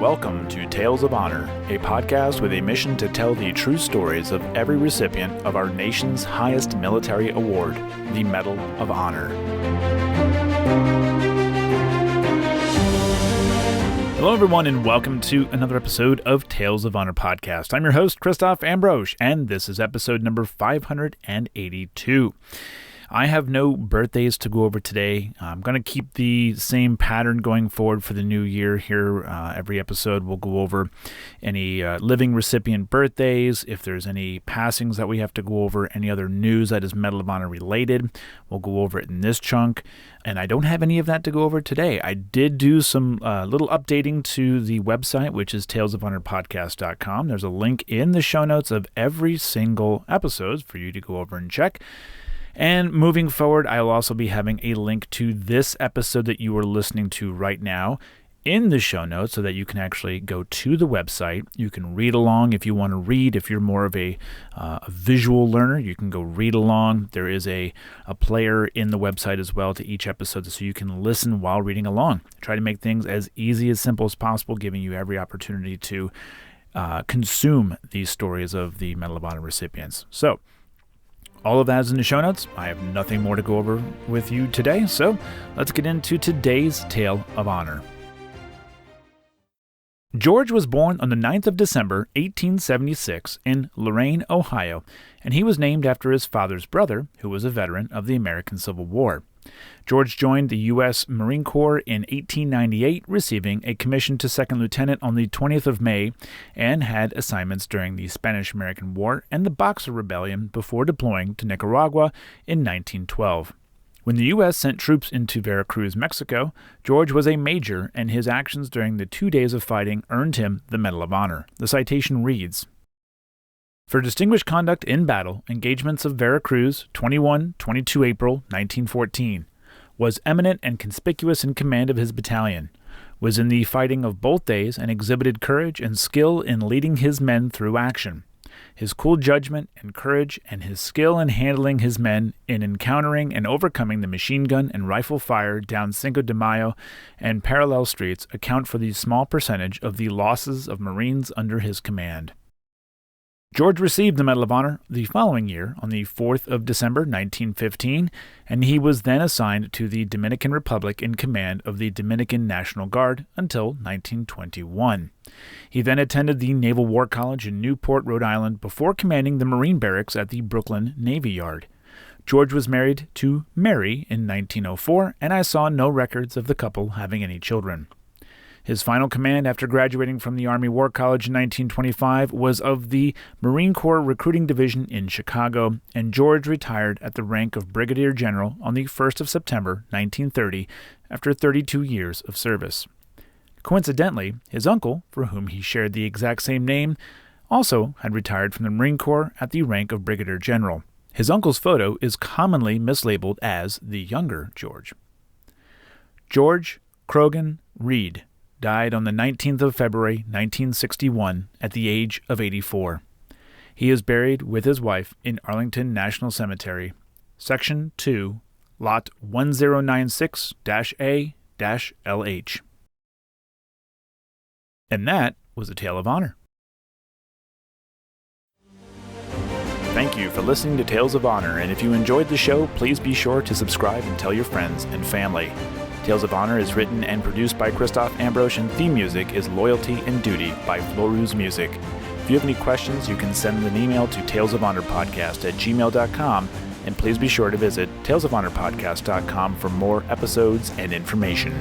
Welcome to Tales of Honor, a podcast with a mission to tell the true stories of every recipient of our nation's highest military award, the Medal of Honor. Hello, everyone, and welcome to another episode of Tales of Honor podcast. I'm your host, Christoph Ambrose, and this is episode number 582. I have no birthdays to go over today. I'm going to keep the same pattern going forward for the new year here. Every episode we'll go over any living recipient birthdays, if there's any passings that we have to go over, any other news that is Medal of Honor related. We'll go over it in this chunk. And I don't have any of that to go over today. I did do some little updating to the website, which is talesofhonorpodcast.com. There's a link in the show notes of every single episode for you to go over and check. And moving forward, I'll also be having a link to this episode that you are listening to right now in the show notes so that you can actually go to the website. You can read along if you want to read. If you're more of a visual learner, you can go read along. There is a player in the website as well to each episode so you can listen while reading along. I try to make things as easy, as simple as possible, giving you every opportunity to consume these stories of the Medal of Honor recipients. So, all of that is in the show notes. I have nothing more to go over with you today, so let's get into today's Tale of Honor. George was born on the 9th of December, 1876, in Lorain, Ohio, and he was named after his father's brother, who was a veteran of the American Civil War. George joined the U.S. Marine Corps in 1898, receiving a commission to second lieutenant on the 20th of May, and had assignments during the Spanish-American War and the Boxer Rebellion before deploying to Nicaragua in 1912. When the U.S. sent troops into Veracruz, Mexico, George was a major, and his actions during the 2 days of fighting earned him the Medal of Honor. The citation reads, "For distinguished conduct in battle, engagements of Veracruz, 21-22 April 1914, was eminent and conspicuous in command of his battalion, was in the fighting of both days and exhibited courage and skill in leading his men through action. His cool judgment and courage and his skill in handling his men in encountering and overcoming the machine gun and rifle fire down Cinco de Mayo and parallel streets account for the small percentage of the losses of Marines under his command." George received the Medal of Honor the following year on the 4th of December 1915, and he was then assigned to the Dominican Republic in command of the Dominican National Guard until 1921. He then attended the Naval War College in Newport, Rhode Island, before commanding the Marine Barracks at the Brooklyn Navy Yard. George was married to Mary in 1904, and I saw no records of the couple having any children. His final command after graduating from the Army War College in 1925 was of the Marine Corps Recruiting Division in Chicago, and George retired at the rank of Brigadier General on the 1st of September 1930 after 32 years of service. Coincidentally, his uncle, for whom he shared the exact same name, also had retired from the Marine Corps at the rank of Brigadier General. His uncle's photo is commonly mislabeled as the younger George. George Croghan Reid died on the 19th of February, 1961, at the age of 84. He is buried with his wife in Arlington National Cemetery, Section 2, Lot 1096-A-LH. And that was a Tale of Honor. Thank you for listening to Tales of Honor, and if you enjoyed the show, please be sure to subscribe and tell your friends and family. Tales of Honor is written and produced by Christoph Ambrose, and theme music is Loyalty and Duty by Floruz Music. If you have any questions, you can send an email to talesofhonorpodcast@gmail.com, and please be sure to visit talesofhonorpodcast.com for more episodes and information.